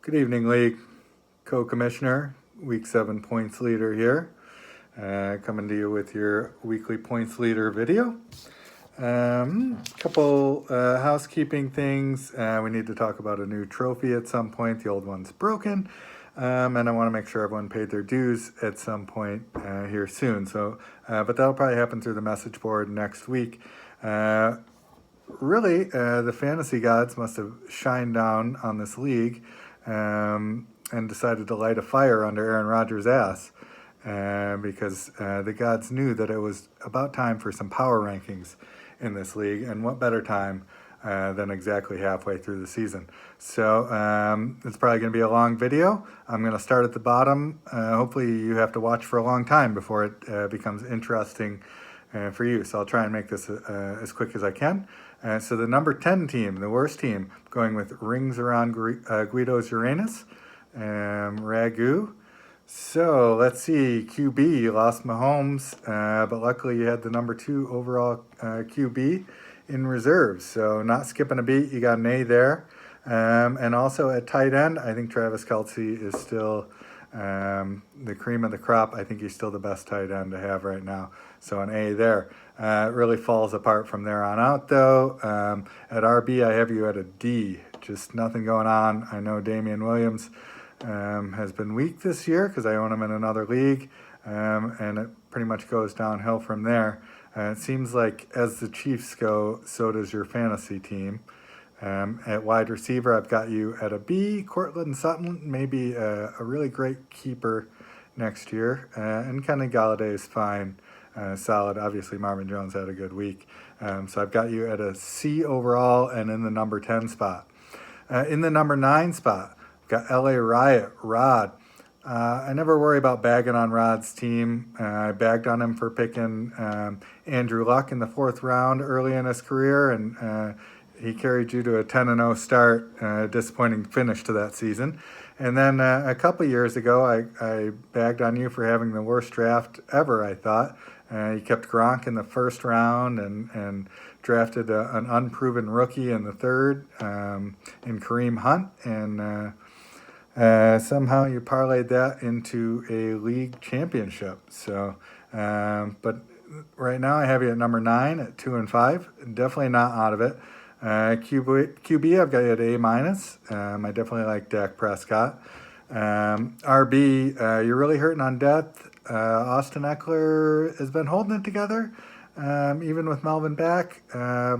Good evening, League. Co-Commissioner, Week 7 points leader here. Coming to you with your weekly points leader video. Couple housekeeping things. We need to talk about a new trophy at some point. The old one's broken. And I want to make sure everyone paid their dues at some point here soon. But that'll probably happen through the message board next week. Really, the fantasy gods must have shined down on this league and decided to light a fire under Aaron Rodgers' ass because the gods knew that it was about time for some power rankings in this league, and what better time than exactly halfway through the season. So it's probably going to be a long video. I'm going to start at the bottom. Hopefully you have to watch for a long time before it becomes interesting for you. So I'll try and make this as quick as I can. So the number 10 team, the worst team, going with rings around Guido's Uranus, Ragu. So let's see, QB, you lost Mahomes, but luckily you had the number 2 overall QB in reserves. So not skipping a beat, you got an A there. And also at tight end, I think Travis Kelce is still the cream of the crop. I think he's still the best tight end to have right now. So an A there. It really falls apart from there on out, though. At RB, I have you at a D. Just nothing going on. I know Damian Williams has been weak this year because I own him in another league, and it pretty much goes downhill from there. It seems like as the Chiefs go, so does your fantasy team. At wide receiver, I've got you at a B. Cortland Sutton, maybe a really great keeper next year. And Kenny Galladay is fine, solid. Obviously, Marvin Jones had a good week. So I've got you at a C overall and in the number 10 spot. In the number 9 spot, I've got LA Riot, Rod. I never worry about bagging on Rod's team. I bagged on him for picking Andrew Luck in the 4th round early in his career, and he carried you to a 10-0 start, disappointing finish to that season. And then a couple years ago, I bagged on you for having the worst draft ever, I thought. You kept Gronk in the 1st round and drafted an unproven rookie in the 3rd in Kareem Hunt. And somehow you parlayed that into a league championship. So, but right now I have you at number 9 at 2-5. Definitely not out of it. QB, I've got you at A-. I definitely like Dak Prescott. RB, you're really hurting on depth. Austin Eckler has been holding it together, even with Melvin back. But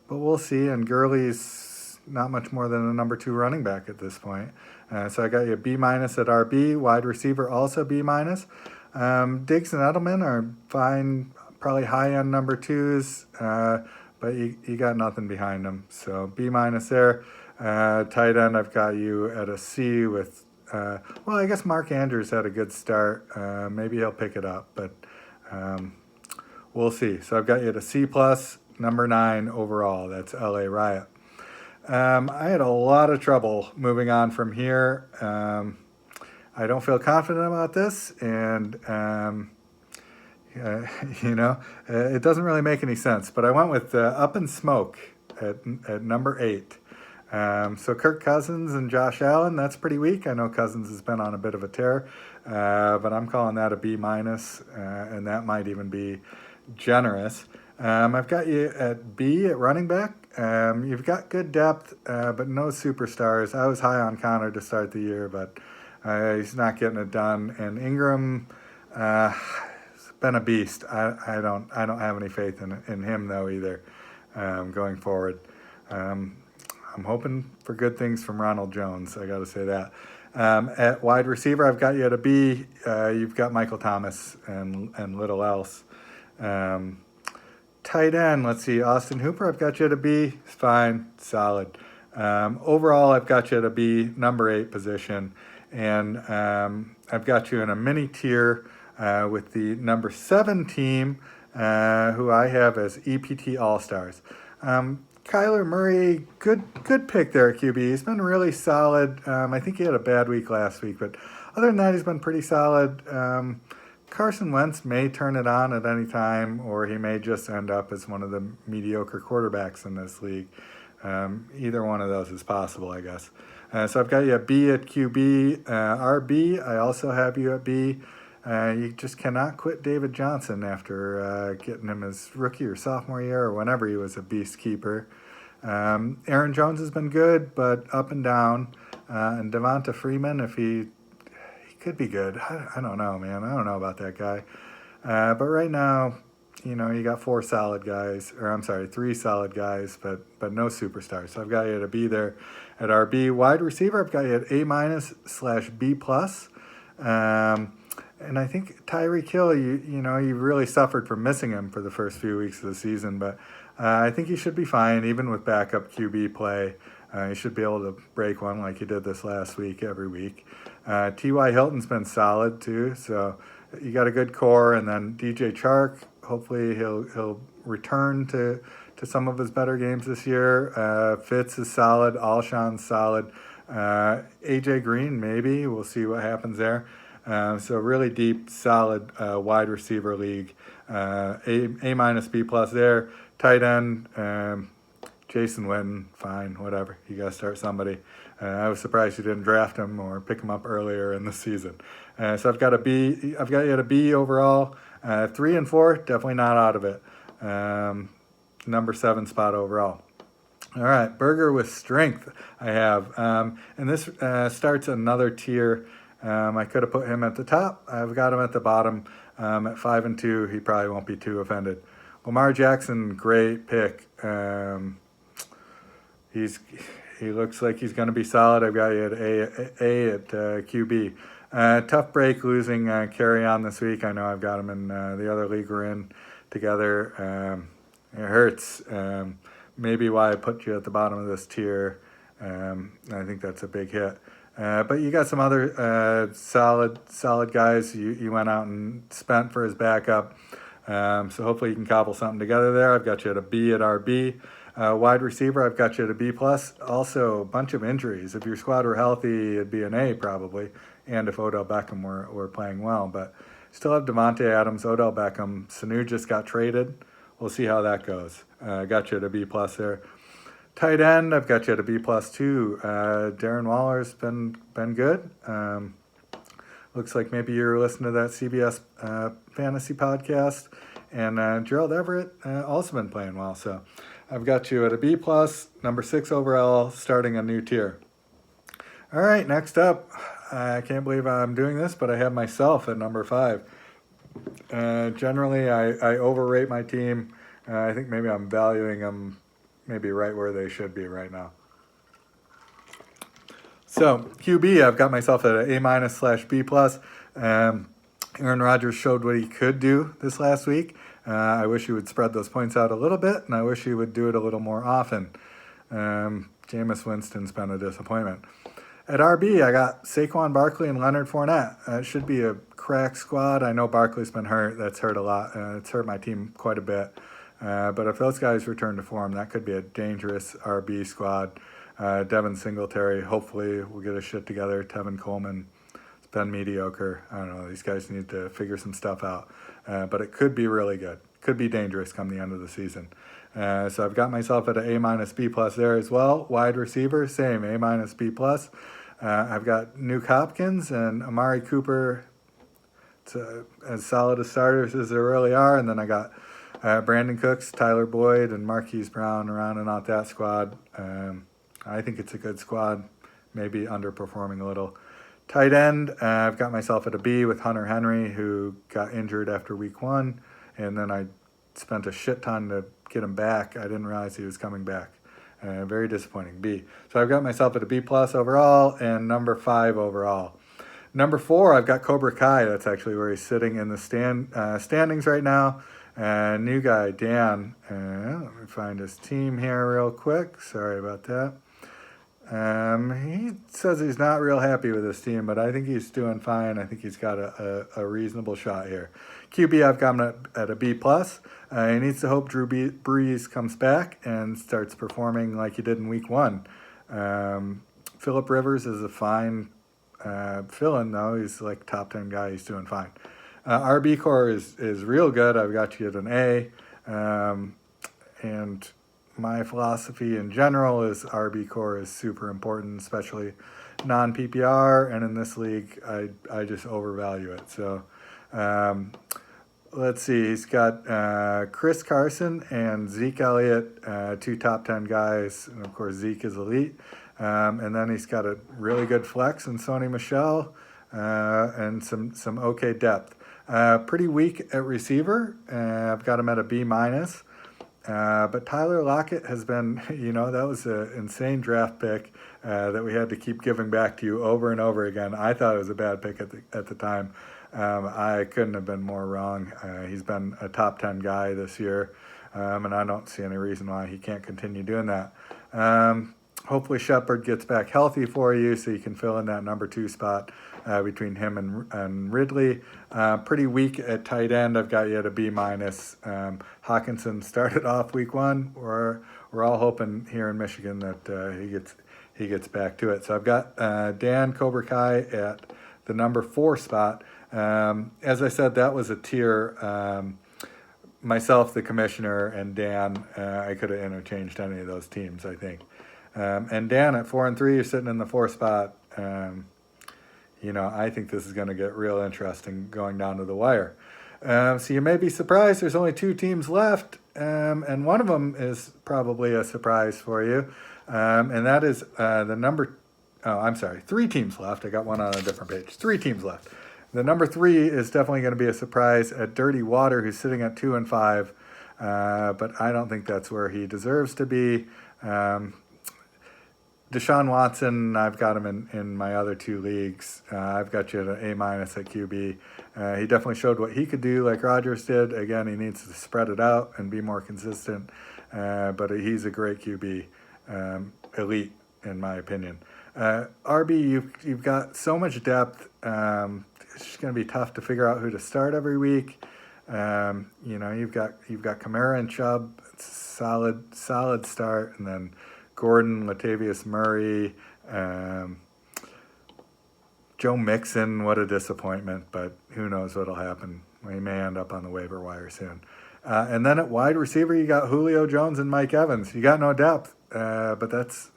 we'll see. And Gurley's not much more than a number 2 running back at this point. So I got you a B- at RB. Wide receiver also B-. Diggs and Edelman are fine, probably high-end number 2s. But you got nothing behind them. So B- there. Tight end, I've got you at a C with, well, I guess Mark Andrews had a good start. Maybe he'll pick it up, but we'll see. So I've got you at a C+, number 9 overall. That's LA Riot. I had a lot of trouble moving on from here. I don't feel confident about this, and it doesn't really make any sense, but I went with Up in Smoke at number 8. So Kirk Cousins and Josh Allen, that's pretty weak. I know Cousins has been on a bit of a tear, but I'm calling that a B-, and that might even be generous. I've got you at B at running back. You've got good depth, but no superstars. I was high on Connor to start the year, but he's not getting it done. And Ingram, been a beast. I don't have any faith in him though either. Going forward, I'm hoping for good things from Ronald Jones. I got to say that. At wide receiver, I've got you at a B. You've got Michael Thomas and little else. Tight end, let's see, Austin Hooper, I've got you at a B. It's fine, solid. Overall, I've got you at a B, number 8 position, and I've got you in a mini tier with the number 7 team, who I have as EPT All-Stars. Kyler Murray, good pick there at QB. He's been really solid. I think he had a bad week last week, but other than that, he's been pretty solid. Carson Wentz may turn it on at any time, or he may just end up as one of the mediocre quarterbacks in this league. Either one of those is possible, I guess. So I've got you at B at QB. RB, I also have you at B. You just cannot quit David Johnson after getting him his rookie or sophomore year or whenever he was a beast keeper. Aaron Jones has been good, but up and down. And Devonta Freeman, if he could be good. I don't know, man. I don't know about that guy. But right now, you got three solid guys, but no superstars. So I've got you at a B there at RB. Wide receiver, I've got you at A-/B+. And I think Tyreek Hill, you really suffered from missing him for the first few weeks of the season, but I think he should be fine, even with backup QB play. He should be able to break one like he did this last week every week. T.Y. Hilton's been solid too, so you got a good core. And then DJ Chark, hopefully he'll return to some of his better games this year. Fitz is solid. Alshon's solid. A.J. Green, maybe. We'll see what happens there. So really deep, solid wide receiver league. A-/B+ there. Tight end, Jason Witten, fine, whatever. You got to start somebody. I was surprised you didn't draft him or pick him up earlier in the season. So I've got you at a B overall. 3 and 4, definitely not out of it. Number 7 spot overall. All right, Burger with Strength I have. And this starts another tier. I could have put him at the top. I've got him at the bottom. At 5 and 2, he probably won't be too offended. Lamar Jackson, great pick. He looks like he's going to be solid. I've got you at A at QB. Tough break losing Carry On this week. I know I've got him in the other league we're in together. It hurts. Maybe why I put you at the bottom of this tier. I think that's a big hit. But you got some other solid guys you went out and spent for his backup. So hopefully you can cobble something together there. I've got you at a B at RB. Wide receiver, I've got you at a B+. Also, a bunch of injuries. If your squad were healthy, it'd be an A probably. And if Odell Beckham were playing well. But still have Devontae Adams, Odell Beckham. Sanu just got traded. We'll see how that goes. Got you at a B+ there. Tight end, I've got you at a B+ too. Darren Waller's been good. Looks like maybe you're listening to that CBS fantasy podcast. And Gerald Everett also been playing well. So I've got you at a B+, number 6 overall, starting a new tier. All right, next up, I can't believe I'm doing this, but I have myself at number 5. Generally, I overrate my team. I think maybe I'm valuing them maybe right where they should be right now. So QB, I've got myself at an A-/B+. Aaron Rodgers showed what he could do this last week. I wish he would spread those points out a little bit, and I wish he would do it a little more often. Jameis Winston's been a disappointment. At RB, I got Saquon Barkley and Leonard Fournette. It should be a crack squad. I know Barkley's been hurt. That's hurt a lot. It's hurt my team quite a bit. But if those guys return to form, that could be a dangerous RB squad. Devin Singletary, hopefully, will get his shit together. Tevin Coleman, it's been mediocre. I don't know. These guys need to figure some stuff out. But it could be really good. Could be dangerous come the end of the season. So I've got myself at an A-/B+ there as well. Wide receiver, same, A-/B+. I've got Nuke Hopkins and Amari Cooper. It's as solid as starters as there really are. And then I got Brandon Cooks, Tyler Boyd, and Marquise Brown rounding out that squad. I think it's a good squad, maybe underperforming a little. Tight end, I've got myself at a B with Hunter Henry, who got injured after week 1, and then I spent a shit ton to get him back. I didn't realize he was coming back. Very disappointing, B. So I've got myself at a B+ overall and number 5 overall. Number 4, I've got Cobra Kai. That's actually where he's sitting in the standings right now. New guy, Dan. Let me find his team here real quick. Sorry about that. He says he's not real happy with his team, but I think he's doing fine. I think he's got a reasonable shot here. QB, I've got him at a B+. He needs to hope Drew Brees comes back and starts performing like he did in week 1. Phillip Rivers is a fine fill-in, though. He's like top 10 guy. He's doing fine. RB core is real good. I've got you at an A. And my philosophy in general is RB core is super important, especially non-PPR, and in this league, I just overvalue it. So let's see, he's got Chris Carson and Zeke Elliott, two top 10 guys, and of course Zeke is elite. And then he's got a really good flex in Sony Michel and some okay depth. Pretty weak at receiver. I've got him at a B minus. But Tyler Lockett has been, that was an insane draft pick that we had to keep giving back to you over and over again. I thought it was a bad pick at the time. I couldn't have been more wrong. He's been a top 10 guy this year, and I don't see any reason why he can't continue doing that. Hopefully Shepard gets back healthy for you so you can fill in that number 2 spot between him and Ridley. Pretty weak at tight end. I've got you at a B minus. Hawkinson started off week 1. We're all hoping here in Michigan that he gets back to it. So I've got Dan Cobra Kai at the number 4 spot. As I said, that was a tier. Myself, the commissioner, and Dan, I could have interchanged any of those teams, I think. And Dan at 4 and 3, you're sitting in the 4th spot. I think this is going to get real interesting going down to the wire. So you may be surprised. There's only 2 teams left, and one of them is probably a surprise for you, and that is the number. Oh, I'm sorry, 3 teams left. I got one on a different page. 3 teams left. The number 3 is definitely going to be a surprise at Dirty Water, who's sitting at 2 and 5, but I don't think that's where he deserves to be. Deshaun Watson, I've got him in my other 2 leagues. I've got you at an A minus at QB. He definitely showed what he could do like Rodgers did. Again, he needs to spread it out and be more consistent, but he's a great QB, elite in my opinion. RB, you've got so much depth. It's just going to be tough to figure out who to start every week. You've got Kamara and Chubb. It's a solid start, and then Gordon, Latavius Murray, Joe Mixon. What a disappointment, but who knows what'll happen. We may end up on the waiver wire soon. And then at wide receiver, you got Julio Jones and Mike Evans. You got no depth, but that's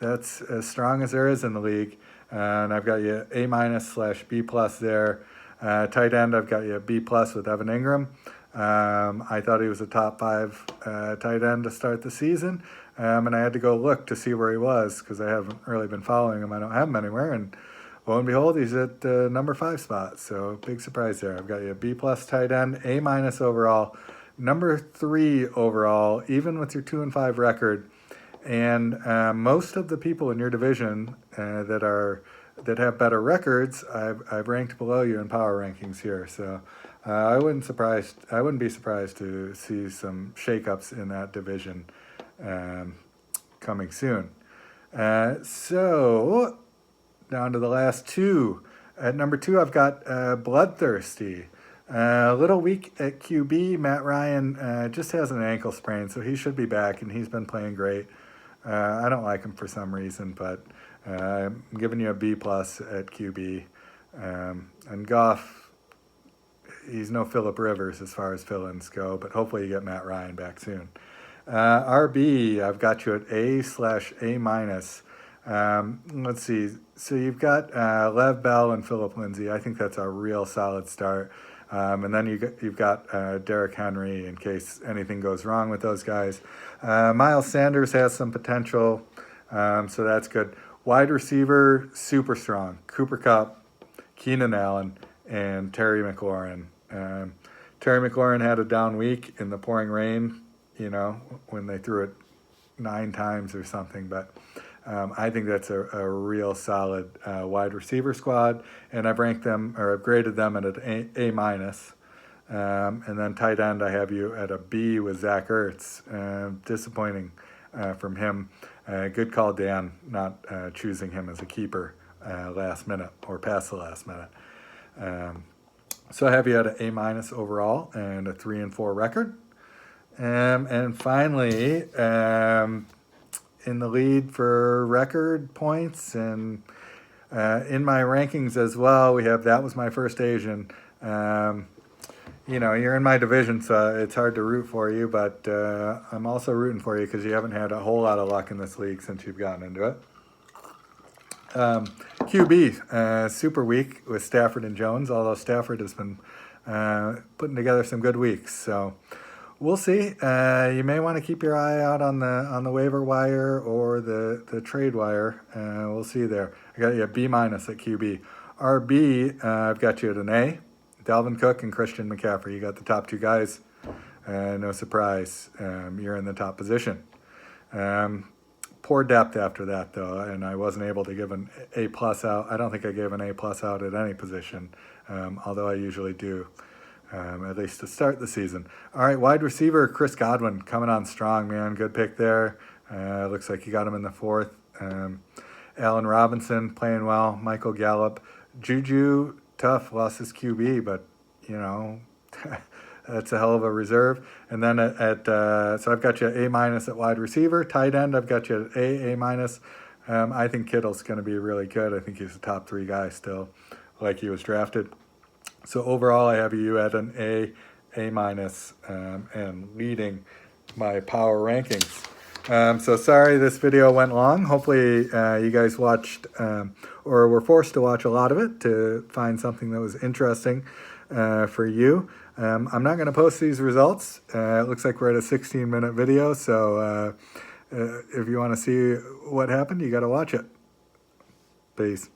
as strong as there is in the league. And I've got you A minus / B plus there. Tight end, I've got you a B plus with Evan Ingram. I thought he was a top 5 tight end to start the season, and I had to go look to see where he was because I haven't really been following him. I don't have him anywhere, and lo and behold, he's at the number 5 spot. So big surprise there. I've got you a B plus tight end, A minus overall, number 3 overall, even with your 2 and 5 record. And most of the people in your division that have better records, I've ranked below you in power rankings here. So I wouldn't be surprised to see some shakeups in that division coming soon. So down to the last 2. At number 2, I've got Bloodthirsty. A little weak at QB. Matt Ryan just has an ankle sprain, so he should be back, and he's been playing great. I don't like him for some reason, but I'm giving you a B plus at QB. And Goff, he's no Phillip Rivers as far as fill-ins go, but hopefully you get Matt Ryan back soon. RB, I've got you at A / A minus. Let's see. So you've got Lev Bell and Phillip Lindsay. I think that's a real solid start. And then you've got Derrick Henry in case anything goes wrong with those guys. Miles Sanders has some potential, so that's good. Wide receiver, super strong. Cooper Kupp, Keenan Allen, and Terry McLaurin. Terry McLaurin had a down week in the pouring rain, when they threw it 9 times or something. But I think that's a real solid wide receiver squad, and I've ranked them, or I've graded them at an A minus. And then tight end, I have you at a B with Zach Ertz. Disappointing from him. Good call, Dan, not choosing him as a keeper last minute or past the last minute. So I have you at an A minus overall and a 3 and 4 record. And finally, in the lead for record points and in my rankings as well, we have That Was My First Asian. you're in my division, so it's hard to root for you, but I'm also rooting for you because you haven't had a whole lot of luck in this league since you've gotten into it. QB, super week with Stafford and Jones, although Stafford has been putting together some good weeks. So we'll see. You may want to keep your eye out on the waiver wire or the trade wire. We'll see there. I got you a B- at QB. RB, I've got you at an A. Dalvin Cook and Christian McCaffrey. You got the top two guys. No surprise. You're in the top position. Poor depth after that, though, and I wasn't able to give an A+ out. I don't think I gave an A+ out at any position, although I usually do, at least to start the season. All right, wide receiver Chris Godwin coming on strong, man. Good pick there. Looks like you got him in the 4th. Allen Robinson playing well. Michael Gallup. Juju, tough, lost his QB, but, that's a hell of a reserve. And then so I've got you A- at wide receiver. Tight end, I've got you at A-. I think Kittle's going to be really good. I think he's a top 3 guy still, like he was drafted. So overall, I have you at an A-, and leading my power rankings. So sorry this video went long. Hopefully you guys watched or were forced to watch a lot of it to find something that was interesting for you. I'm not going to post these results. It looks like we're at a 16-minute video, so if you want to see what happened, you got to watch it. Peace.